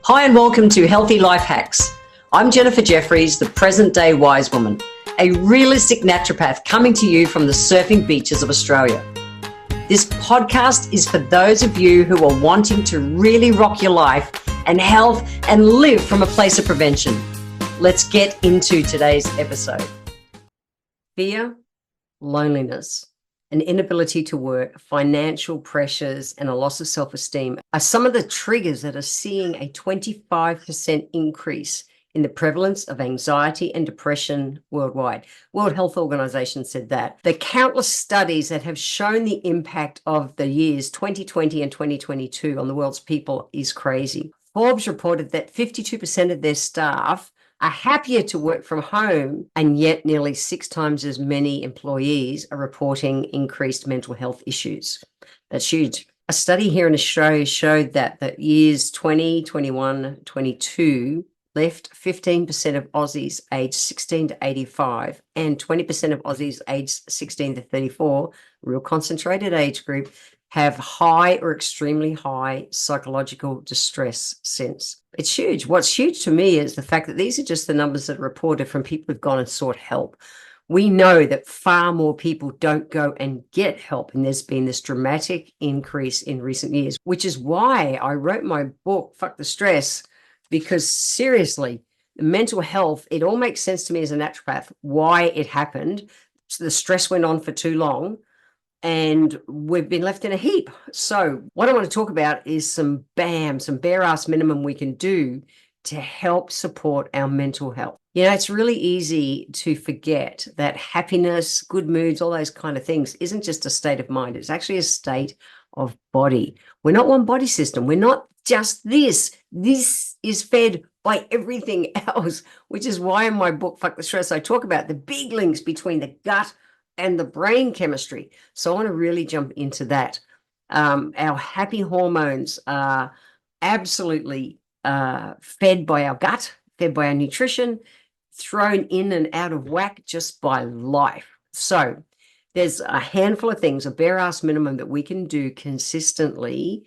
Hi and welcome to Healthy Life Hacks. I'm Jennifer Jefferies, the present-day wise woman, a realistic naturopath coming to you from the surfing beaches of Australia. This podcast is for those of you who are wanting to really rock your life and health and live from a place of prevention. Let's get into today's episode. Fear, loneliness, an inability to work, financial pressures, and a loss of self-esteem are some of the triggers that are seeing a 25% increase in the prevalence of anxiety and depression worldwide. World Health Organization said that. The countless studies that have shown the impact of the years 2020 and 2022 on the world's people is crazy. Forbes reported that 52% of their staff are happier to work from home, and yet nearly 6 times as many employees are reporting increased mental health issues. That's huge. A study here in Australia showed that the years 20, 21, 22 left 15% of Aussies aged 16 to 85 and 20% of Aussies aged 16 to 34, real concentrated age group, have high or extremely high psychological distress since. It's huge. What's huge to me is the fact that these are just the numbers that are reported from people who've gone and sought help. We know that far more people don't go and get help, and there's been this dramatic increase in recent years, which is why I wrote my book, Fuck the Stress, because seriously, mental health, it all makes sense to me as a naturopath, why it happened. So the stress went on for too long, and we've been left in a heap. So what I want to talk about is some bare ass minimum we can do to help support our mental health. You know, it's really easy to forget that happiness, good moods, all those kind of things isn't just a state of mind. It's actually a state of body. We're not one body system. We're not just this. This is fed by everything else, which is why in my book, Fuck the Stress, I talk about the big links between the gut and the brain chemistry. So I want to really jump into that. Our happy hormones are absolutely fed by our gut, fed by our nutrition, thrown in and out of whack just by life. So there's a handful of things, a bare ass minimum that we can do consistently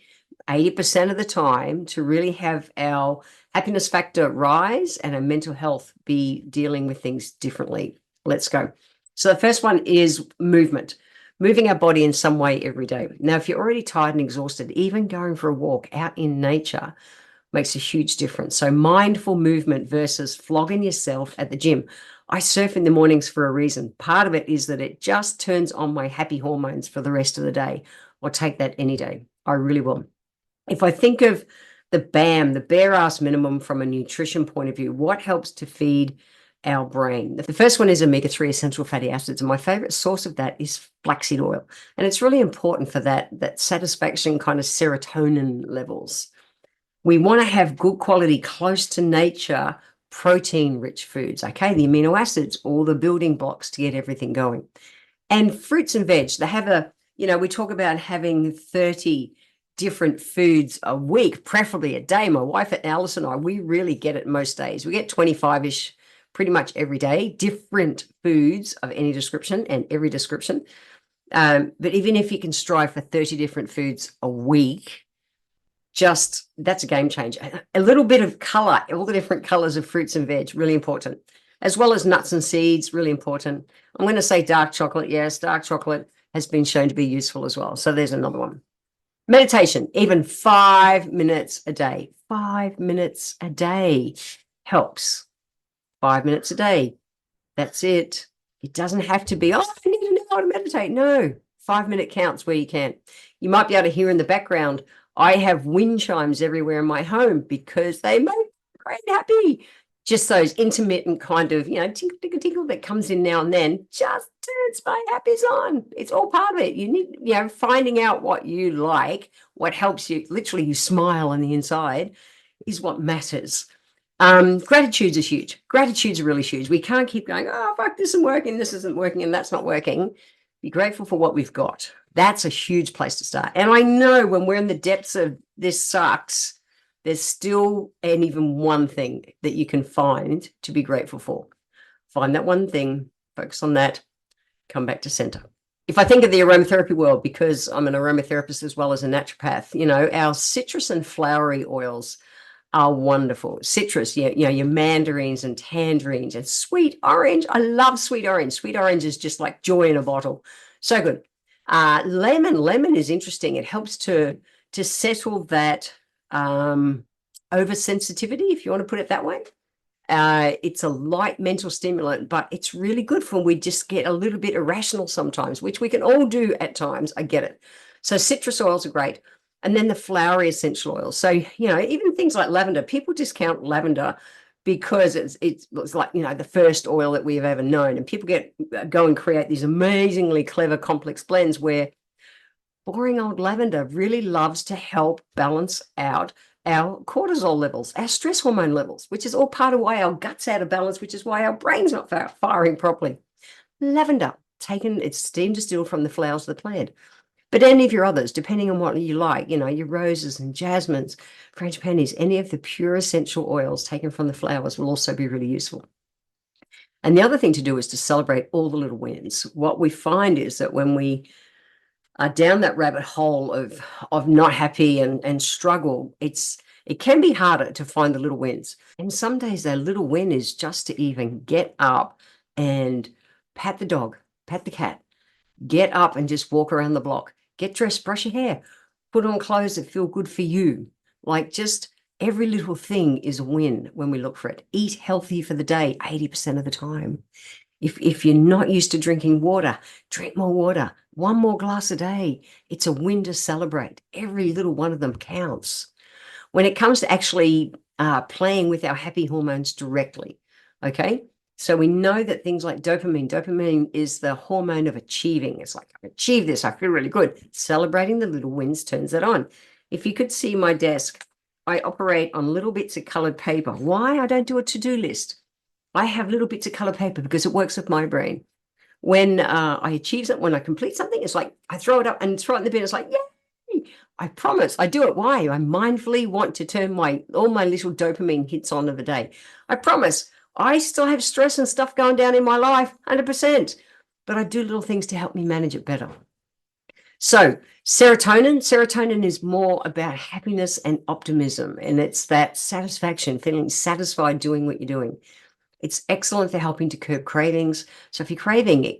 80% of the time to really have our happiness factor rise and our mental health be dealing with things differently. Let's go. So the first one is movement, moving our body in some way every day. Now, if you're already tired and exhausted, even going for a walk out in nature makes a huge difference. So mindful movement versus flogging yourself at the gym. I surf in the mornings for a reason. Part of it is that it just turns on my happy hormones for the rest of the day. I'll take that any day. I really will. If I think of the bare ass minimum from a nutrition point of view, what helps to feed our brain? The first one is omega-3 essential fatty acids, and my favorite source of that is flaxseed oil. And it's really important for that satisfaction kind of serotonin levels. We want to have good quality, close to nature, protein-rich foods, okay? The amino acids, all the building blocks to get everything going. And fruits and veg, they have we talk about having 30 different foods a week, preferably a day. My wife Alice and I, we really get it most days. We get 25-ish pretty much every day, different foods of any description and every description. But even if you can strive for 30 different foods a week, that's a game changer. A little bit of color, all the different colors of fruits and veg, really important, as well as nuts and seeds, really important. I'm going to say dark chocolate. Yes, dark chocolate has been shown to be useful as well. So there's another one. Meditation, even 5 minutes a day. 5 minutes a day helps. 5 minutes a day. That's it. It doesn't have to be, I need an hour to meditate. No, 5-minute counts where you can. You might be able to hear in the background, I have wind chimes everywhere in my home because they make me great happy. Just those intermittent kind of, tinkle, tinkle, tinkle that comes in now and then just turns my happies on. It's all part of it. You need, finding out what you like, what helps you, literally you smile on the inside is what matters. Gratitude is huge. Gratitude's really huge. We can't keep going, oh, fuck, this isn't working, and that's not working. Be grateful for what we've got. That's a huge place to start. And I know when we're in the depths of this sucks, there's still and even one thing that you can find to be grateful for. Find that one thing, focus on that, come back to center. If I think of the aromatherapy world, because I'm an aromatherapist as well as a naturopath, our citrus and flowery oils are wonderful. Citrus, your mandarins and tangerines and sweet orange. I love sweet orange. Sweet orange is just like joy in a bottle. So good. Lemon is interesting. It helps to settle that oversensitivity, if you want to put it that way. It's a light mental stimulant, but it's really good for when we just get a little bit irrational sometimes, which we can all do at times. I get it. So citrus oils are great. And then the flowery essential oils. So, even things like lavender, people discount lavender because it's like, the first oil that we've ever known. And people go and create these amazingly clever, complex blends where boring old lavender really loves to help balance out our cortisol levels, our stress hormone levels, which is all part of why our gut's out of balance, which is why our brain's not firing properly. Lavender, it's steam distilled from the flowers of the plant. But any of your others, depending on what you like, your roses and jasmines, frangipanis, any of the pure essential oils taken from the flowers will also be really useful. And the other thing to do is to celebrate all the little wins. What we find is that when we are down that rabbit hole of not happy and struggle, it can be harder to find the little wins. And some days that little win is just to even get up and pat the dog, pat the cat, get up and just walk around the block, get dressed, brush your hair, put on clothes that feel good for you. Like, just every little thing is a win when we look for it. Eat healthy for the day 80% of the time. If you're not used to drinking water, drink more water. One more glass a day. It's a win to celebrate. Every little one of them counts. When it comes to actually playing with our happy hormones directly, okay? So we know that things like dopamine is the hormone of achieving. It's like, I've achieved this, I feel really good. Celebrating the little wins turns it on. If you could see my desk, I operate on little bits of colored paper. Why? I don't do a to-do list. I have little bits of colored paper because it works with my brain. When I achieve something, when I complete something, it's like I throw it up and throw it in the bin. It's like, yay! I promise I do it. Why? I mindfully want to turn all my little dopamine hits on of the day. I promise I still have stress and stuff going down in my life, 100%, but I do little things to help me manage it better. So serotonin is more about happiness and optimism, and it's that satisfaction, feeling satisfied doing what you're doing. It's excellent for helping to curb cravings. So if you're craving,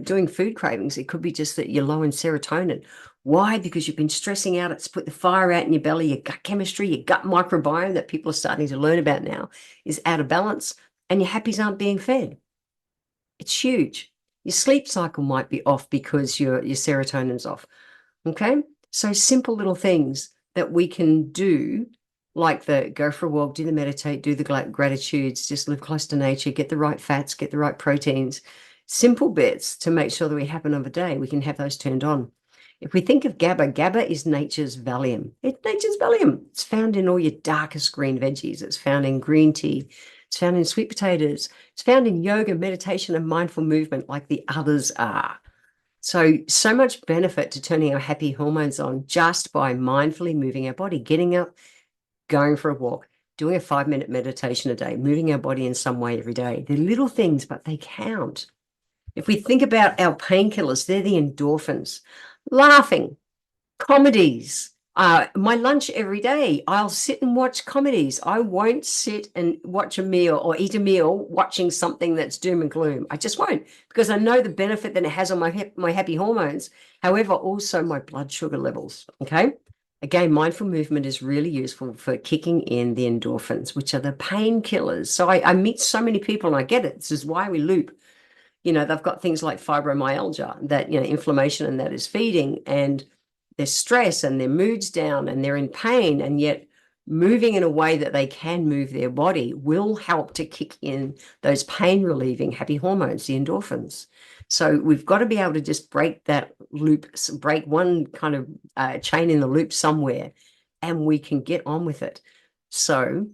doing food cravings, it could be just that you're low in serotonin. Why? Because you've been stressing out. It's put the fire out in your belly. Your gut chemistry, your gut microbiome that people are starting to learn about now is out of balance, and your happies aren't being fed. It's huge. Your sleep cycle might be off because your serotonin's off. Okay? So simple little things that we can do, like go for a walk, do the meditate, do the gratitudes, just live close to nature, get the right fats, get the right proteins, simple bits to make sure that we have another day. We can have those turned on. If we think of GABA is nature's Valium. It's nature's Valium. It's found in all your darkest green veggies. It's found in green tea. It's found in sweet potatoes. It's found in yoga, meditation, and mindful movement like the others are. So much benefit to turning our happy hormones on just by mindfully moving our body, getting up, going for a walk, doing a 5-minute meditation a day, moving our body in some way every day. They're little things, but they count. If we think about our painkillers, they're the endorphins. Laughing, comedies. My lunch every day, I'll sit and watch comedies. I won't sit and watch a meal or eat a meal watching something that's doom and gloom. I just won't, because I know the benefit that it has on my happy hormones. However, also my blood sugar levels. Okay. Again, mindful movement is really useful for kicking in the endorphins, which are the painkillers. So I meet so many people, and I get it. This is why we loop. They've got things like fibromyalgia, that, inflammation, and that is feeding, and their stress and their mood's down and they're in pain, and yet moving in a way that they can move their body will help to kick in those pain relieving happy hormones, the endorphins. So we've got to be able to just break that loop, break one kind of chain in the loop somewhere, and we can get on with it. So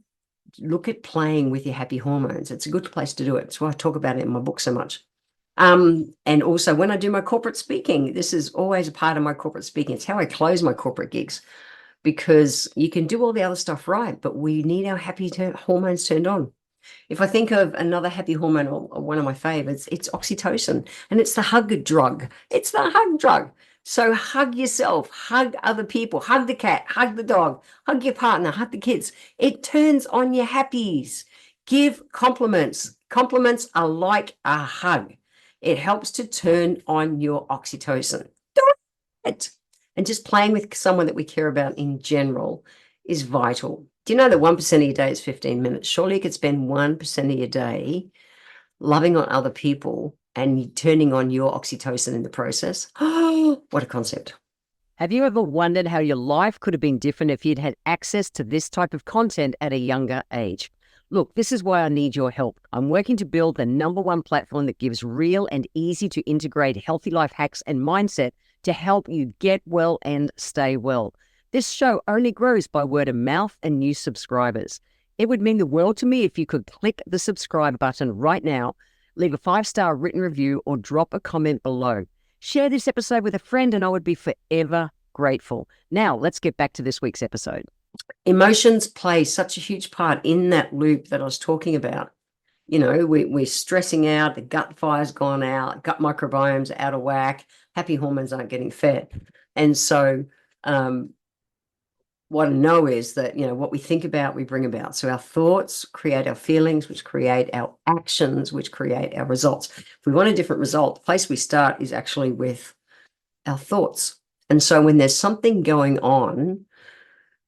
look at playing with your happy hormones. It's a good place to do it. That's why I talk about it in my book so much. And also when I do my corporate speaking, this is always a part of my corporate speaking. It's how I close my corporate gigs, because you can do all the other stuff right, but we need our happy hormones turned on. If I think of another happy hormone, or one of my favorites, it's oxytocin, and it's the hug drug. It's the hug drug. So hug yourself, hug other people, hug the cat, hug the dog, hug your partner, hug the kids. It turns on your happies. Give compliments. Compliments are like a hug. It helps to turn on your oxytocin. Do it. And just playing with someone that we care about in general is vital. Do you know that 1% of your day is 15 minutes? Surely you could spend 1% of your day loving on other people and turning on your oxytocin in the process. Oh, what a concept. Have you ever wondered how your life could have been different if you'd had access to this type of content at a younger age? Look, this is why I need your help. I'm working to build the #1 platform that gives real and easy to integrate healthy life hacks and mindset to help you get well and stay well. This show only grows by word of mouth and new subscribers. It would mean the world to me if you could click the subscribe button right now, leave a 5-star written review, or drop a comment below. Share this episode with a friend and I would be forever grateful. Now, let's get back to this week's episode. Emotions play such a huge part in that loop that I was talking about. You know, we're stressing out, the gut fire's gone out, gut microbiome's out of whack, happy hormones aren't getting fed. And so what I know is that, you know, what we think about, we bring about. So our thoughts create our feelings, which create our actions, which create our results. If we want a different result, the place we start is actually with our thoughts. And so when there's something going on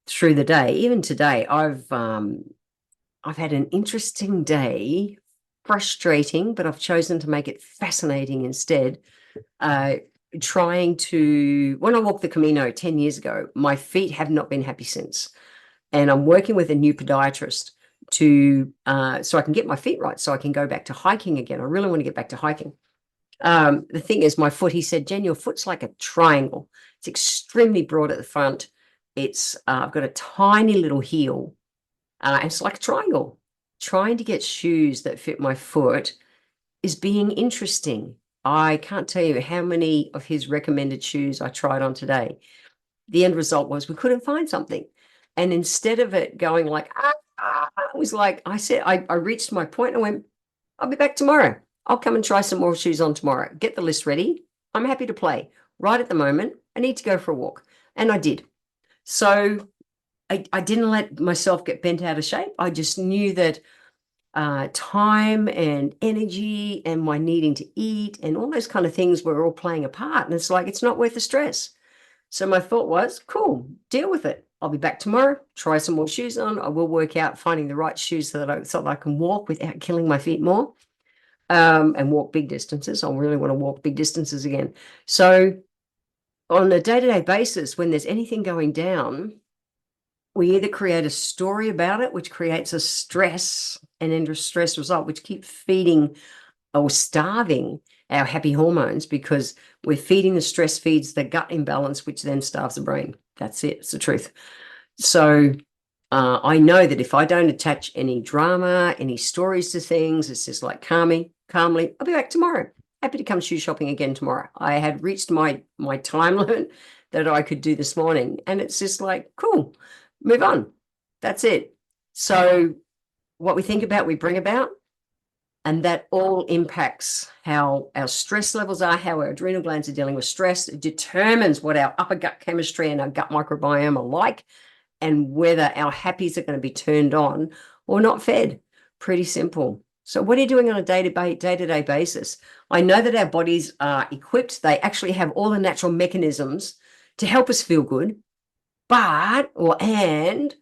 through the day, even today, I've had an interesting day, frustrating, but I've chosen to make it fascinating instead. Trying to, when I walked the Camino 10 years ago, my feet have not been happy since. And I'm working with a new podiatrist to, so I can get my feet right, so I can go back to hiking again. I really want to get back to hiking. The thing is, my foot, he said, Jen, your foot's like a triangle. It's extremely broad at the front. It's, I've got a tiny little heel. And it's like a triangle. Trying to get shoes that fit my foot is being interesting. I can't tell you how many of his recommended shoes I tried on today. The end result was we couldn't find something. And instead of it going like, it was like, I said, I reached my point and went, I'll be back tomorrow. I'll come and try some more shoes on tomorrow. Get the list ready. I'm happy to play. Right at the moment, I need to go for a walk. And I did. So I didn't let myself get bent out of shape. I just knew that time and energy and my needing to eat and all those kind of things were all playing a part. And it's like, it's not worth the stress. So my thought was, cool, deal with it. I'll be back tomorrow, try some more shoes on. I will work out finding the right shoes so that I can walk without killing my feet more, and walk big distances. I really want to walk big distances again. So on a day-to-day basis, when there's anything going down, we either create a story about it, which creates a stress and then a stress result, which keep feeding or starving our happy hormones, because we're feeding the stress feeds the gut imbalance, which then starves the brain. That's it. It's the truth. So I know that if I don't attach any drama, any stories to things, it's just like calmly, I'll be back tomorrow. Happy to come shoe shopping again tomorrow. I had reached my time limit that I could do this morning. And it's just like, cool, move on. That's it. So what we think about, we bring about. And that all impacts how our stress levels are, how our adrenal glands are dealing with stress. It determines what our upper gut chemistry and our gut microbiome are like, and whether our happies are going to be turned on or not fed. Pretty simple. So what are you doing on a day-to-day basis? I know that our bodies are equipped. They actually have all the natural mechanisms to help us feel good, and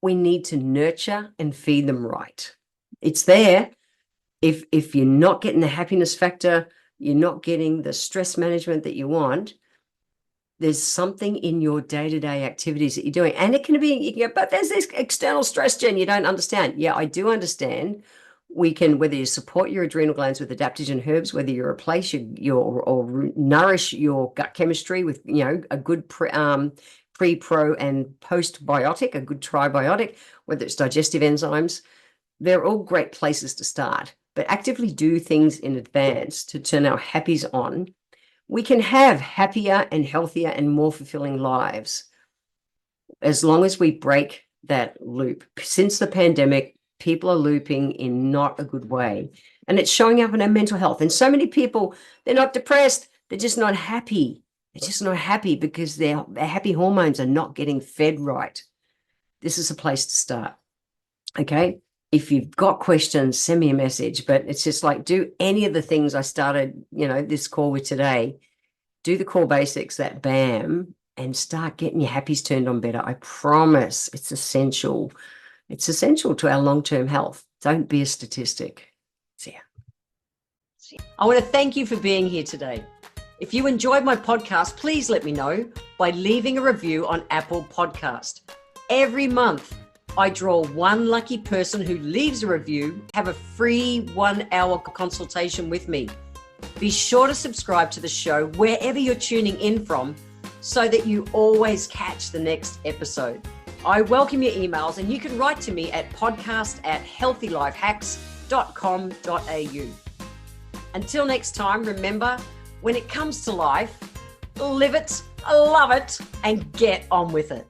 we need to nurture and feed them right. It's there. If you're not getting the happiness factor, you're not getting the stress management that you want, there's something in your day-to-day activities that you're doing. And it can be, but there's this external stress, Jen, you don't understand. Yeah, I do understand. We can, whether you support your adrenal glands with adaptogen herbs, whether you replace or nourish your gut chemistry with, a good pre, pro, and postbiotic, a good tribiotic, whether it's digestive enzymes, they're all great places to start. But actively do things in advance to turn our happies on. We can have happier and healthier and more fulfilling lives as long as we break that loop. Since the pandemic, people are looping in not a good way. And it's showing up in our mental health. And so many people, they're not depressed, they're just not happy. They're just not happy because their happy hormones are not getting fed right. This is a place to start. Okay. If you've got questions, send me a message, but it's just like, do any of the things I started, this call with today. Do the core basics, that BAM, and start getting your happies turned on better. I promise it's essential. It's essential to our long-term health. Don't be a statistic. See ya. I want to thank you for being here today. If you enjoyed my podcast, please let me know by leaving a review on Apple Podcast. Every month, I draw one lucky person who leaves a review, have a free 1-hour consultation with me. Be sure to subscribe to the show wherever you're tuning in from so that you always catch the next episode. I welcome your emails, and you can write to me at podcast@healthylifehacks.com.au. Until next time, remember, when it comes to life, live it, love it, and get on with it.